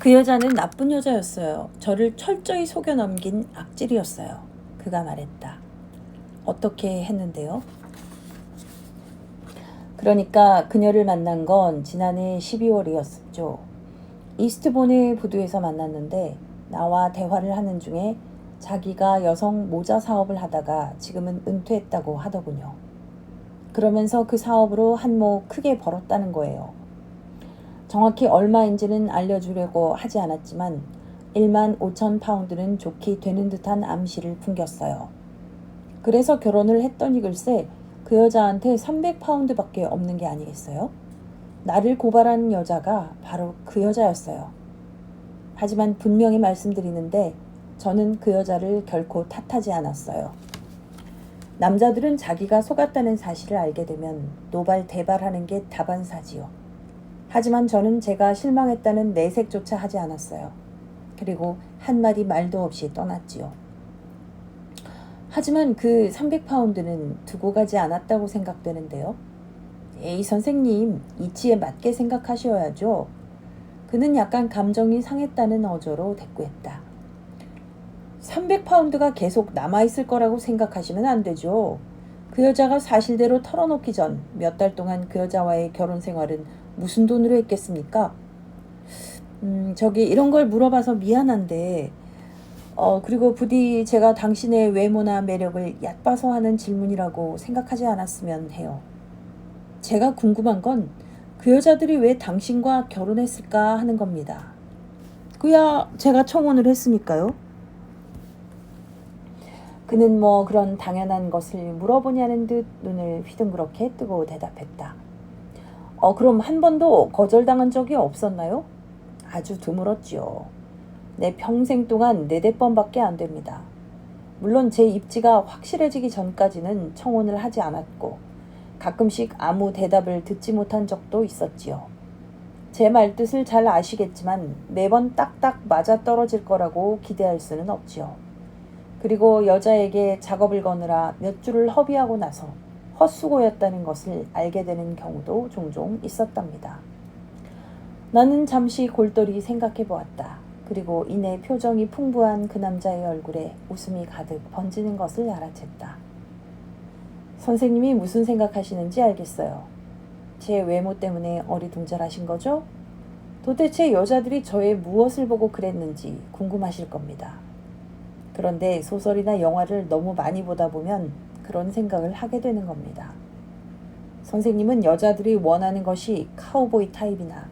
그 여자는 나쁜 여자였어요. 저를 철저히 속여 넘긴 악질이었어요. 그가 말했다. 어떻게 했는데요? 그러니까 그녀를 만난 건 지난해 12월이었죠. 이스트본의 부두에서 만났는데 나와 대화를 하는 중에 자기가 여성 모자 사업을 하다가 지금은 은퇴했다고 하더군요. 그러면서 그 사업으로 한몫 크게 벌었다는 거예요. 정확히 얼마인지는 알려주려고 하지 않았지만 15,000파운드는 좋게 되는 듯한 암시를 풍겼어요. 그래서 결혼을 했더니 글쎄 그 여자한테 300파운드밖에 없는 게 아니겠어요? 나를 고발한 여자가 바로 그 여자였어요. 하지만 분명히 말씀드리는데 저는 그 여자를 결코 탓하지 않았어요. 남자들은 자기가 속았다는 사실을 알게 되면 노발대발하는 게 다반사지요. 하지만 저는 제가 실망했다는 내색조차 하지 않았어요. 그리고 한마디 말도 없이 떠났지요. 하지만 그 300파운드는 두고 가지 않았다고 생각되는데요. 에이 선생님, 이치에 맞게 생각하셔야죠. 그는 약간 감정이 상했다는 어조로 대꾸했다. 300파운드가 계속 남아있을 거라고 생각하시면 안 되죠. 그 여자가 사실대로 털어놓기 전 몇 달 동안 그 여자와의 결혼 생활은 무슨 돈으로 했겠습니까? 저기 이런 걸 물어봐서 미안한데 그리고 부디 제가 당신의 외모나 매력을 얕봐서 하는 질문이라고 생각하지 않았으면 해요. 제가 궁금한 건 그 여자들이 왜 당신과 결혼했을까 하는 겁니다. 그야 제가 청혼을 했으니까요. 그는 뭐 그런 당연한 것을 물어보냐는 듯 눈을 휘둥그렇게 뜨고 대답했다. 그럼 한 번도 거절당한 적이 없었나요? 아주 드물었지요. 내 평생 동안 4-4번밖에 안 됩니다. 물론 제 입지가 확실해지기 전까지는 청혼을 하지 않았고 가끔씩 아무 대답을 듣지 못한 적도 있었지요. 제 말뜻을 잘 아시겠지만 매번 딱딱 맞아떨어질 거라고 기대할 수는 없지요. 그리고 여자에게 작업을 거느라 몇 줄을 허비하고 나서 헛수고였다는 것을 알게 되는 경우도 종종 있었답니다. 나는 잠시 골똘히 생각해 보았다. 그리고 이내 표정이 풍부한 그 남자의 얼굴에 웃음이 가득 번지는 것을 알아챘다. 선생님이 무슨 생각하시는지 알겠어요. 제 외모 때문에 어리둥절하신 거죠? 도대체 여자들이 저의 무엇을 보고 그랬는지 궁금하실 겁니다. 그런데 소설이나 영화를 너무 많이 보다 보면 그런 생각을 하게 되는 겁니다. 선생님은 여자들이 원하는 것이 카우보이 타입이나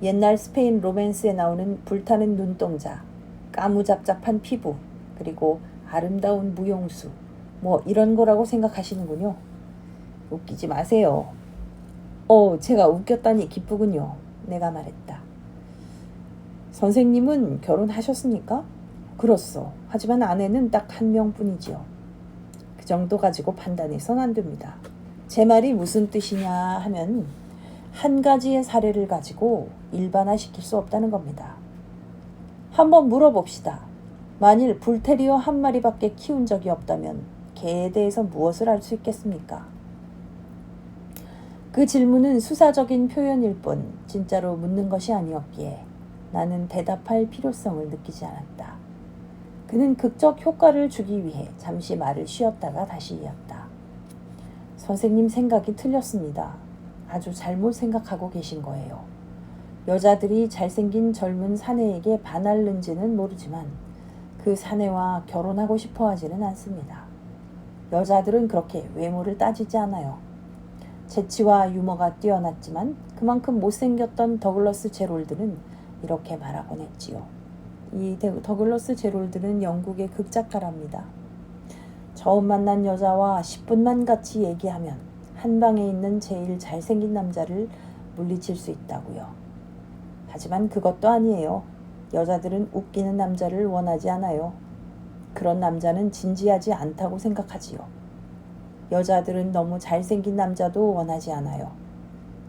옛날 스페인 로맨스에 나오는 불타는 눈동자, 까무잡잡한 피부, 그리고 아름다운 무용수, 뭐 이런 거라고 생각하시는군요. 웃기지 마세요. 제가 웃겼다니 기쁘군요. 내가 말했다. 선생님은 결혼하셨습니까? 그렇소. 하지만 아내는 딱 1명뿐이지요. 그 정도 가지고 판단해선 안 됩니다. 제 말이 무슨 뜻이냐 하면 한 가지의 사례를 가지고 일반화시킬 수 없다는 겁니다. 한번 물어봅시다. 만일 불테리어 1마리밖에 키운 적이 없다면 개에 대해서 무엇을 알 수 있겠습니까? 그 질문은 수사적인 표현일 뿐 진짜로 묻는 것이 아니었기에 나는 대답할 필요성을 느끼지 않았다. 그는 극적 효과를 주기 위해 잠시 말을 쉬었다가 다시 이었다. 선생님 생각이 틀렸습니다. 아주 잘못 생각하고 계신 거예요. 여자들이 잘생긴 젊은 사내에게 반할는지는 모르지만 그 사내와 결혼하고 싶어 하지는 않습니다. 여자들은 그렇게 외모를 따지지 않아요. 재치와 유머가 뛰어났지만 그만큼 못생겼던 더글러스 제롤드는 이렇게 말하곤 했지요. 이 더글러스 제롤드는 영국의 극작가랍니다. 처음 만난 여자와 10분만 같이 얘기하면 한 방에 있는 제일 잘생긴 남자를 물리칠 수 있다고요. 하지만 그것도 아니에요. 여자들은 웃기는 남자를 원하지 않아요. 그런 남자는 진지하지 않다고 생각하지요. 여자들은 너무 잘생긴 남자도 원하지 않아요.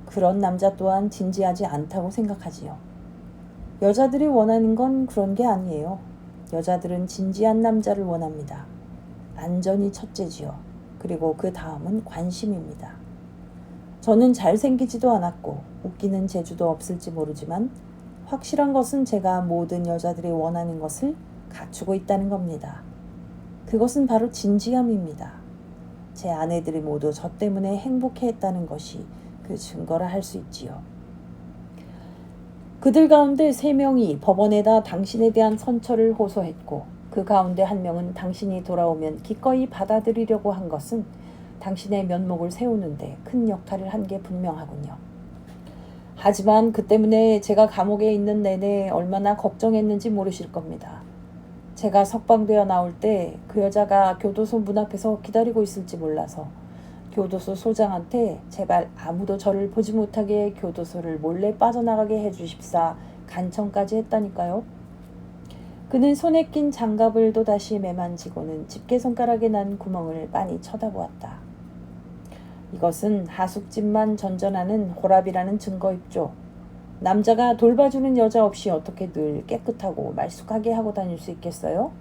그런 남자 또한 진지하지 않다고 생각하지요. 여자들이 원하는 건 그런 게 아니에요. 여자들은 진지한 남자를 원합니다. 안전이 첫째지요. 그리고 그 다음은 관심입니다. 저는 잘생기지도 않았고 웃기는 재주도 없을지 모르지만 확실한 것은 제가 모든 여자들이 원하는 것을 갖추고 있다는 겁니다. 그것은 바로 진지함입니다. 제 아내들이 모두 저 때문에 행복해했다는 것이 그 증거라 할 수 있지요. 그들 가운데 3명이 법원에다 당신에 대한 선처를 호소했고 그 가운데 1명은 당신이 돌아오면 기꺼이 받아들이려고 한 것은 당신의 면목을 세우는데 큰 역할을 한 게 분명하군요. 하지만 그 때문에 제가 감옥에 있는 내내 얼마나 걱정했는지 모르실 겁니다. 제가 석방되어 나올 때 그 여자가 교도소 문 앞에서 기다리고 있을지 몰라서 교도소 소장한테 제발 아무도 저를 보지 못하게 교도소를 몰래 빠져나가게 해주십사 간청까지 했다니까요. 그는 손에 낀 장갑을 또다시 매만지고는 집게손가락에 난 구멍을 빤히 쳐다보았다. 이것은 하숙집만 전전하는 호랍이라는 증거입죠. 남자가 돌봐주는 여자 없이 어떻게 늘 깨끗하고 말쑥하게 하고 다닐 수 있겠어요?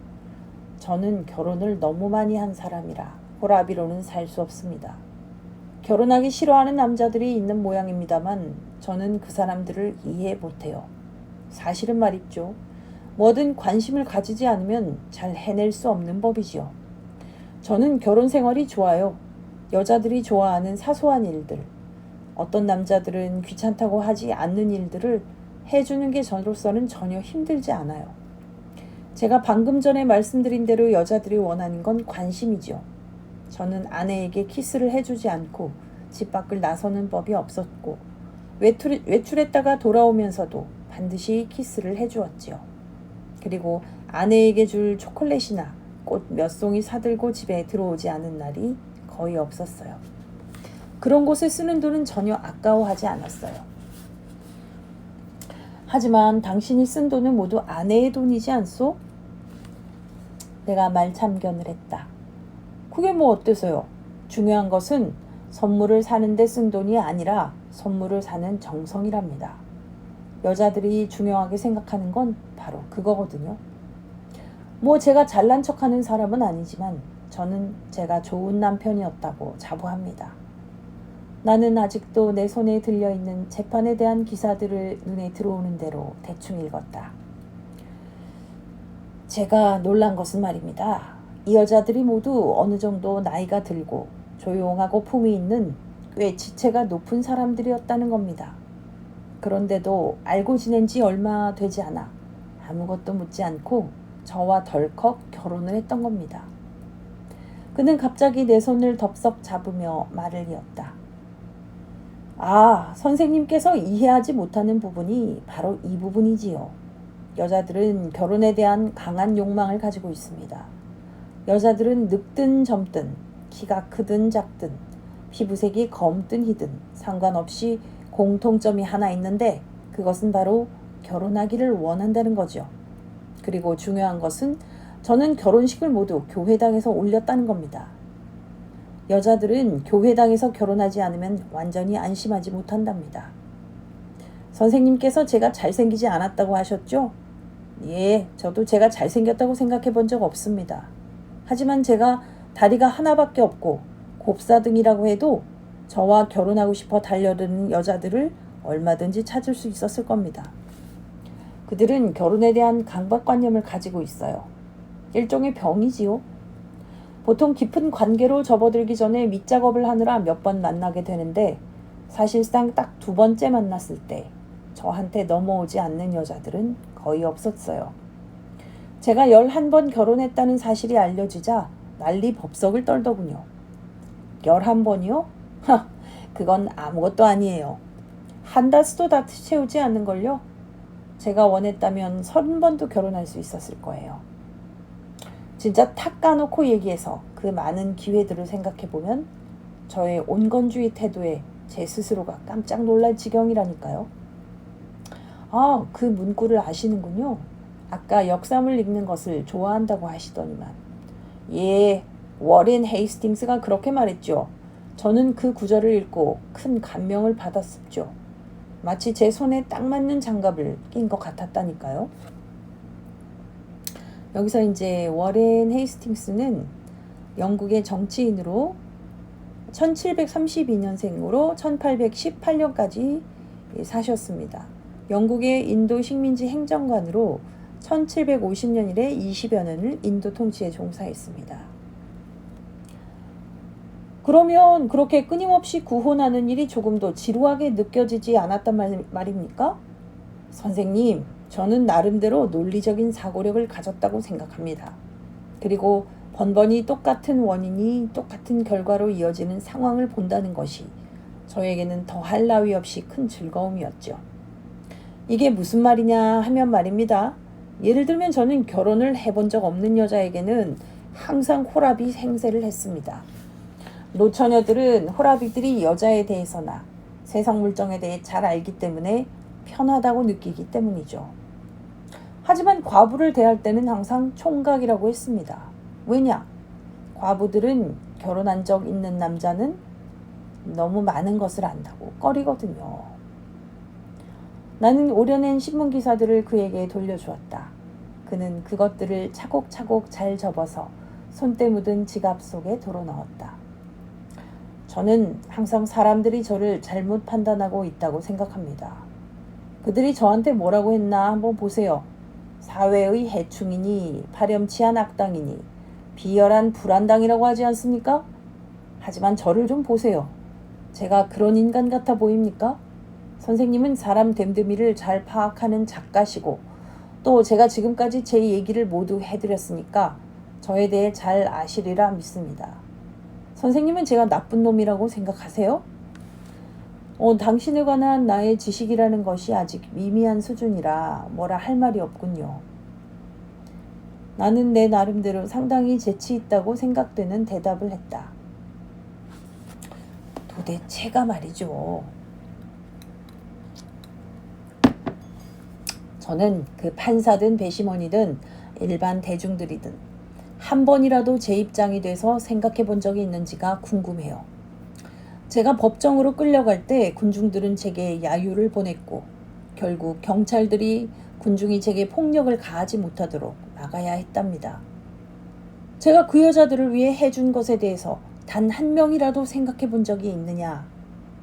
저는 결혼을 너무 많이 한 사람이라 호랍이로는 살 수 없습니다. 결혼하기 싫어하는 남자들이 있는 모양입니다만 저는 그 사람들을 이해 못해요. 사실은 말이죠. 뭐든 관심을 가지지 않으면 잘 해낼 수 없는 법이지요. 저는 결혼 생활이 좋아요. 여자들이 좋아하는 사소한 일들, 어떤 남자들은 귀찮다고 하지 않는 일들을 해주는 게 저로서는 전혀 힘들지 않아요. 제가 방금 전에 말씀드린 대로 여자들이 원하는 건 관심이죠. 저는 아내에게 키스를 해주지 않고 집 밖을 나서는 법이 없었고 외출했다가 돌아오면서도 반드시 키스를 해주었지요. 그리고 아내에게 줄 초콜릿이나 꽃 몇 송이 사들고 집에 들어오지 않은 날이 거의 없었어요. 그런 곳에 쓰는 돈은 전혀 아까워하지 않았어요. 하지만 당신이 쓴 돈은 모두 아내의 돈이지 않소? 내가 말참견을 했다. 그게 뭐 어때서요? 중요한 것은 선물을 사는데 쓴 돈이 아니라 선물을 사는 정성이랍니다. 여자들이 중요하게 생각하는 건 바로 그거거든요. 뭐 제가 잘난 척하는 사람은 아니지만 저는 제가 좋은 남편이었다고 자부합니다. 나는 아직도 내 손에 들려있는 재판에 대한 기사들을 눈에 들어오는 대로 대충 읽었다. 제가 놀란 것은 말입니다. 이 여자들이 모두 어느 정도 나이가 들고 조용하고 품이 있는 꽤 지체가 높은 사람들이었다는 겁니다. 그런데도 알고 지낸 지 얼마 되지 않아 아무것도 묻지 않고 저와 덜컥 결혼을 했던 겁니다. 그는 갑자기 내 손을 덥석 잡으며 말을 이었다. 아, 선생님께서 이해하지 못하는 부분이 바로 이 부분이지요. 여자들은 결혼에 대한 강한 욕망을 가지고 있습니다. 여자들은 늙든 젊든 키가 크든 작든 피부색이 검든 희든 상관없이 공통점이 하나 있는데 그것은 바로 결혼하기를 원한다는 거죠. 그리고 중요한 것은 저는 결혼식을 모두 교회당에서 올렸다는 겁니다. 여자들은 교회당에서 결혼하지 않으면 완전히 안심하지 못한답니다. 선생님께서 제가 잘생기지 않았다고 하셨죠? 예, 저도 제가 잘생겼다고 생각해 본 적 없습니다. 하지만 제가 다리가 하나밖에 없고 곱사등이라고 해도 저와 결혼하고 싶어 달려드는 여자들을 얼마든지 찾을 수 있었을 겁니다. 그들은 결혼에 대한 강박관념을 가지고 있어요. 일종의 병이지요. 보통 깊은 관계로 접어들기 전에 밑작업을 하느라 몇 번 만나게 되는데 사실상 딱 2번째 만났을 때 저한테 넘어오지 않는 여자들은 거의 없었어요. 제가 11번 결혼했다는 사실이 알려지자 난리 법석을 떨더군요. 11번이요? 하, 그건 아무것도 아니에요. 한 다스도 다 채우지 않는걸요? 제가 원했다면 30번도 결혼할 수 있었을 거예요. 진짜 탁 까놓고 얘기해서 그 많은 기회들을 생각해보면 저의 온건주의 태도에 제 스스로가 깜짝 놀랄 지경이라니까요. 아, 그 문구를 아시는군요. 아까 역사물 읽는 것을 좋아한다고 하시더니만. 예, 워렌 헤이스팅스가 그렇게 말했죠. 저는 그 구절을 읽고 큰 감명을 받았었죠. 마치 제 손에 딱 맞는 장갑을 낀 것 같았다니까요. 여기서 이제 워렌 헤이스팅스는 영국의 정치인으로 1732년생으로 1818년까지 사셨습니다. 영국의 인도 식민지 행정관으로 1750년 이래 20여 년을 인도 통치에 종사했습니다. 그러면 그렇게 끊임없이 구혼하는 일이 조금도 지루하게 느껴지지 않았단 말입니까? 선생님, 저는 나름대로 논리적인 사고력을 가졌다고 생각합니다. 그리고 번번이 똑같은 원인이 똑같은 결과로 이어지는 상황을 본다는 것이 저에게는 더할 나위 없이 큰 즐거움이었죠. 이게 무슨 말이냐 하면 말입니다. 예를 들면 저는 결혼을 해본 적 없는 여자에게는 항상 호랍이 행세를 했습니다. 노처녀들은 호랍이들이 여자에 대해서나 세상 물정에 대해 잘 알기 때문에 편하다고 느끼기 때문이죠. 하지만 과부를 대할 때는 항상 총각이라고 했습니다. 왜냐? 과부들은 결혼한 적 있는 남자는 너무 많은 것을 안다고 꺼리거든요. 나는 오려낸 신문기사들을 그에게 돌려주었다. 그는 그것들을 차곡차곡 잘 접어서 손때 묻은 지갑 속에 돌어넣었다. 저는 항상 사람들이 저를 잘못 판단하고 있다고 생각합니다. 그들이 저한테 뭐라고 했나 한번 보세요. 사회의 해충이니 파렴치한 악당이니 비열한 불안당이라고 하지 않습니까? 하지만 저를 좀 보세요. 제가 그런 인간 같아 보입니까? 선생님은 사람 됨됨이를 잘 파악하는 작가시고 또 제가 지금까지 제 얘기를 모두 해드렸으니까 저에 대해 잘 아시리라 믿습니다. 선생님은 제가 나쁜 놈이라고 생각하세요? 당신에 관한 나의 지식이라는 것이 아직 미미한 수준이라 뭐라 할 말이 없군요. 나는 내 나름대로 상당히 재치 있다고 생각되는 대답을 했다. 도대체가 말이죠. 저는 그 판사든 배심원이든 일반 대중들이든 한 번이라도 제 입장이 돼서 생각해 본 적이 있는지가 궁금해요. 제가 법정으로 끌려갈 때 군중들은 제게 야유를 보냈고 결국 경찰들이 군중이 제게 폭력을 가하지 못하도록 막아야 했답니다. 제가 그 여자들을 위해 해준 것에 대해서 단 한 명이라도 생각해 본 적이 있느냐?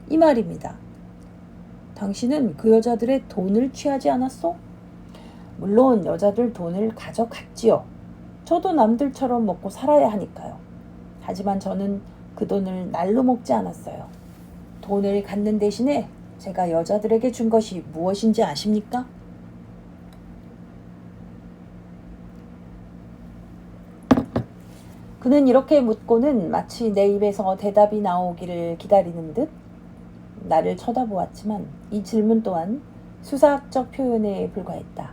이 말입니다. 당신은 그 여자들의 돈을 취하지 않았어? 물론 여자들 돈을 가져갔지요. 저도 남들처럼 먹고 살아야 하니까요. 하지만 저는 그 돈을 날로 먹지 않았어요. 돈을 갖는 대신에 제가 여자들에게 준 것이 무엇인지 아십니까? 그는 이렇게 묻고는 마치 내 입에서 대답이 나오기를 기다리는 듯 나를 쳐다보았지만 이 질문 또한 수사학적 표현에 불과했다.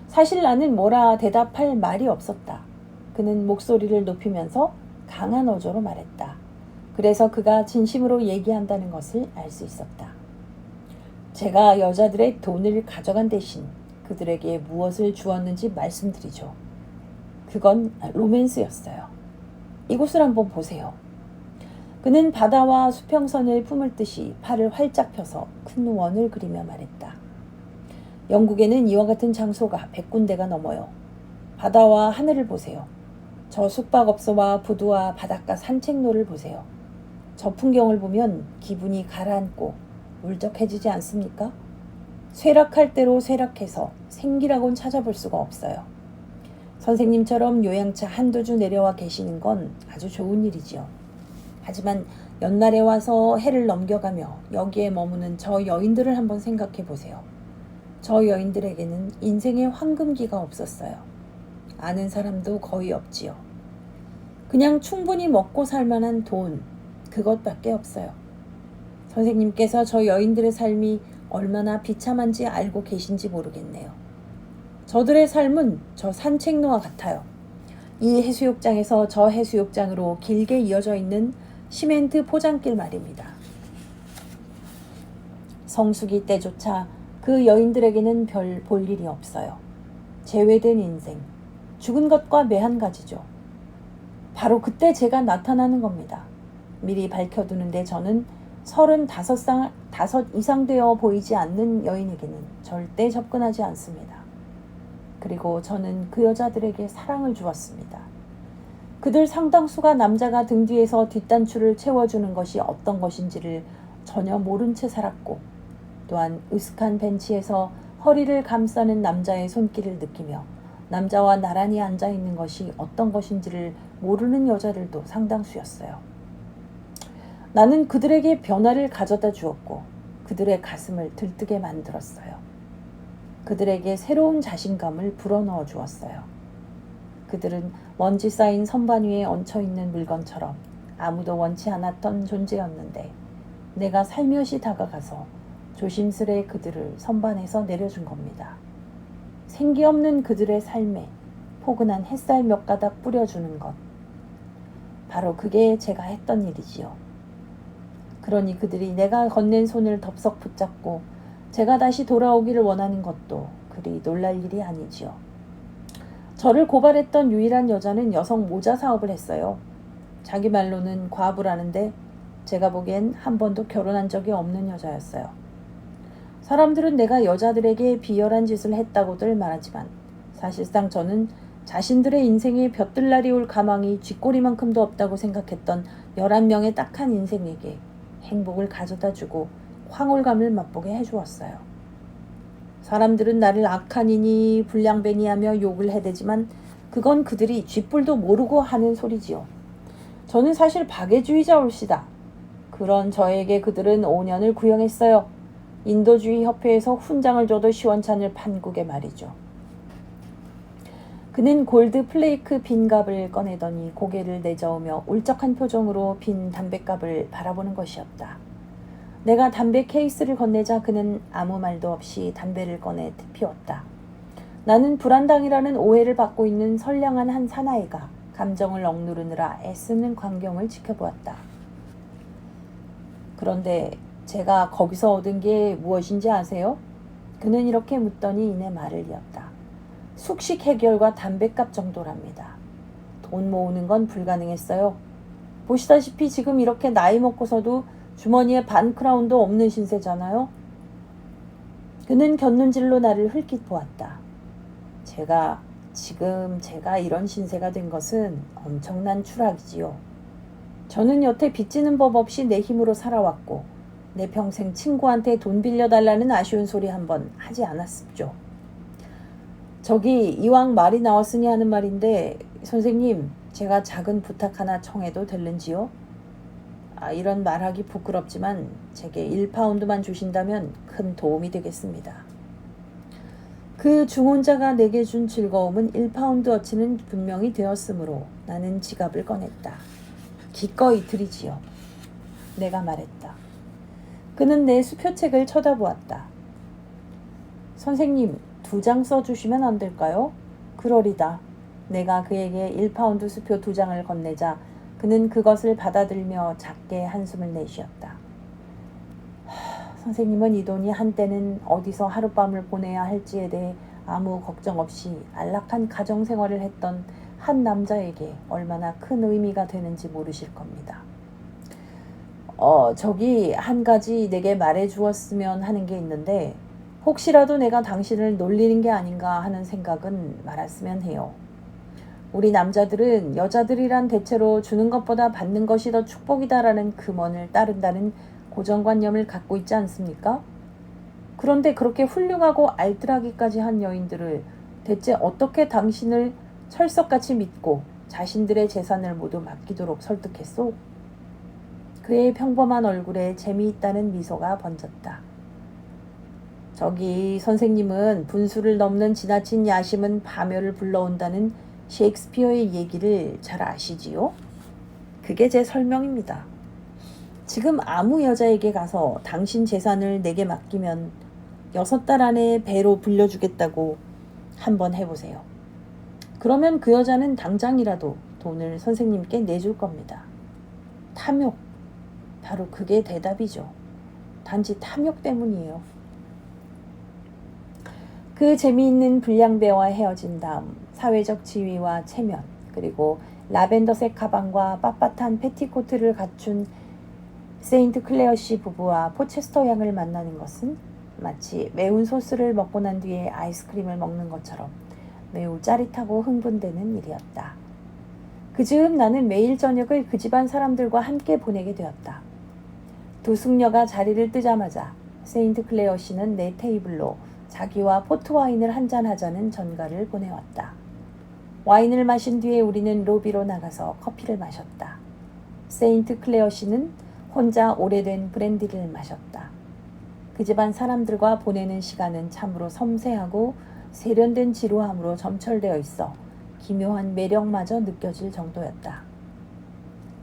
사실 나는 뭐라 대답할 말이 없었다. 그는 목소리를 높이면서 강한 어조로 말했다. 그래서 그가 진심으로 얘기한다는 것을 알 수 있었다. 제가 여자들의 돈을 가져간 대신 그들에게 무엇을 주었는지 말씀드리죠. 그건 로맨스였어요. 이곳을 한번 보세요. 그는 바다와 수평선을 품을 듯이 팔을 활짝 펴서 큰 원을 그리며 말했다. 영국에는 이와 같은 장소가 100군데가 넘어요. 바다와 하늘을 보세요. 저 숙박업소와 부두와 바닷가 산책로를 보세요. 저 풍경을 보면 기분이 가라앉고 울적해지지 않습니까? 쇠락할 대로 쇠락해서 생기라고는 찾아볼 수가 없어요. 선생님처럼 요양차 한두 주 내려와 계시는 건 아주 좋은 일이지요. 하지만 연말에 와서 해를 넘겨가며 여기에 머무는 저 여인들을 한번 생각해 보세요. 저 여인들에게는 인생의 황금기가 없었어요. 아는 사람도 거의 없지요. 그냥 충분히 먹고 살만한 돈, 그것밖에 없어요. 선생님께서 저 여인들의 삶이 얼마나 비참한지 알고 계신지 모르겠네요. 저들의 삶은 저 산책로와 같아요. 이 해수욕장에서 저 해수욕장으로 길게 이어져 있는 시멘트 포장길 말입니다. 성수기 때조차 그 여인들에게는 별 볼 일이 없어요. 제외된 인생, 죽은 것과 매한 가지죠. 바로 그때 제가 나타나는 겁니다. 미리 밝혀두는데 저는 35 이상 되어 보이지 않는 여인에게는 절대 접근하지 않습니다. 그리고 저는 그 여자들에게 사랑을 주었습니다. 그들 상당수가 남자가 등 뒤에서 뒷단추를 채워주는 것이 어떤 것인지를 전혀 모른 채 살았고 또한 으슥한 벤치에서 허리를 감싸는 남자의 손길을 느끼며 남자와 나란히 앉아있는 것이 어떤 것인지를 모르는 여자들도 상당수였어요. 나는 그들에게 변화를 가져다 주었고 그들의 가슴을 들뜨게 만들었어요. 그들에게 새로운 자신감을 불어넣어 주었어요. 그들은 먼지 쌓인 선반 위에 얹혀있는 물건처럼 아무도 원치 않았던 존재였는데 내가 살며시 다가가서 조심스레 그들을 선반에서 내려준 겁니다. 생기 없는 그들의 삶에 포근한 햇살 몇 가닥 뿌려주는 것. 바로 그게 제가 했던 일이지요. 그러니 그들이 내가 건넨 손을 덥석 붙잡고 제가 다시 돌아오기를 원하는 것도 그리 놀랄 일이 아니지요. 저를 고발했던 유일한 여자는 여성 모자 사업을 했어요. 자기 말로는 과부라는데 제가 보기엔 한 번도 결혼한 적이 없는 여자였어요. 사람들은 내가 여자들에게 비열한 짓을 했다고들 말하지만 사실상 저는 자신들의 인생에 볕들날이 올 가망이 쥐꼬리만큼도 없다고 생각했던 11명의 딱한 인생에게 행복을 가져다주고 황홀감을 맛보게 해주었어요. 사람들은 나를 악한 이니 불량배니 하며 욕을 해대지만 그건 그들이 쥐뿔도 모르고 하는 소리지요. 저는 사실 박애주의자올시다. 그런 저에게 그들은 5년을 구형했어요. 인도주의 협회에서 훈장을 줘도 시원찮을 판국에 말이죠. 그는 골드 플레이크 빈갑을 꺼내더니 고개를 내저으며 울적한 표정으로 빈 담뱃갑을 바라보는 것이었다. 내가 담배 케이스를 건네자 그는 아무 말도 없이 담배를 꺼내 피웠다. 나는 불안당이라는 오해를 받고 있는 선량한 한 사나이가 감정을 억누르느라 애쓰는 광경을 지켜보았다. 그런데 제가 거기서 얻은 게 무엇인지 아세요? 그는 이렇게 묻더니 이내 말을 이었다. 숙식 해결과 담뱃값 정도랍니다. 돈 모으는 건 불가능했어요. 보시다시피 지금 이렇게 나이 먹고서도 주머니에 반 크라운도 없는 신세잖아요. 그는 곁눈질로 나를 흘낏 보았다. 제가 이런 신세가 된 것은 엄청난 추락이지요. 저는 여태 빚지는 법 없이 내 힘으로 살아왔고 내 평생 친구한테 돈 빌려달라는 아쉬운 소리 한번 하지 않았습죠. 저기 이왕 말이 나왔으니 하는 말인데 선생님, 제가 작은 부탁 하나 청해도 될는지요? 이런 말하기 부끄럽지만 제게 1파운드만 주신다면 큰 도움이 되겠습니다. 그 중혼자가 내게 준 즐거움은 1파운드어치는 분명히 되었으므로 나는 지갑을 꺼냈다. 기꺼이 드리지요. 내가 말했다. 그는 내 수표책을 쳐다보았다. 선생님, 2장 써주시면 안 될까요? 그러리다. 내가 그에게 1파운드 수표 2장을 건네자 그는 그것을 받아들며 작게 한숨을 내쉬었다. 선생님은 이 돈이 한때는 어디서 하룻밤을 보내야 할지에 대해 아무 걱정 없이 안락한 가정생활을 했던 한 남자에게 얼마나 큰 의미가 되는지 모르실 겁니다. 저기 한 가지 내게 말해 주었으면 하는 게 있는데 혹시라도 내가 당신을 놀리는 게 아닌가 하는 생각은 말았으면 해요. 우리 남자들은 여자들이란 대체로 주는 것보다 받는 것이 더 축복이다라는 금언을 따른다는 고정관념을 갖고 있지 않습니까? 그런데 그렇게 훌륭하고 알뜰하기까지 한 여인들을 대체 어떻게 당신을 철석같이 믿고 자신들의 재산을 모두 맡기도록 설득했소? 그의 평범한 얼굴에 재미있다는 미소가 번졌다. 저기 선생님은 분수를 넘는 지나친 야심은 파멸을 불러온다는 셰익스피어의 얘기를 잘 아시지요? 그게 제 설명입니다. 지금 아무 여자에게 가서 당신 재산을 내게 맡기면 6달 안에 배로 불려주겠다고 한번 해보세요. 그러면 그 여자는 당장이라도 돈을 선생님께 내줄 겁니다. 탐욕, 바로 그게 대답이죠. 단지 탐욕 때문이에요. 그 재미있는 불량배와 헤어진 다음 사회적 지위와 체면, 그리고 라벤더색 가방과 빳빳한 패티코트를 갖춘 세인트 클레어 씨 부부와 포체스터 양을 만나는 것은 마치 매운 소스를 먹고 난 뒤에 아이스크림을 먹는 것처럼 매우 짜릿하고 흥분되는 일이었다. 그 즈음 나는 매일 저녁을 그 집안 사람들과 함께 보내게 되었다. 두 숙녀가 자리를 뜨자마자 세인트 클레어 씨는 내 테이블로 자기와 포트와인을 한잔하자는 전가를 보내왔다. 와인을 마신 뒤에 우리는 로비로 나가서 커피를 마셨다. 세인트 클레어 씨는 혼자 오래된 브랜디를 마셨다. 그 집안 사람들과 보내는 시간은 참으로 섬세하고 세련된 지루함으로 점철되어 있어 기묘한 매력마저 느껴질 정도였다.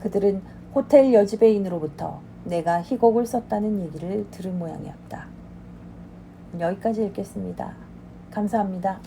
그들은 호텔 여지배인으로부터 내가 희곡을 썼다는 얘기를 들은 모양이었다. 여기까지 읽겠습니다. 감사합니다.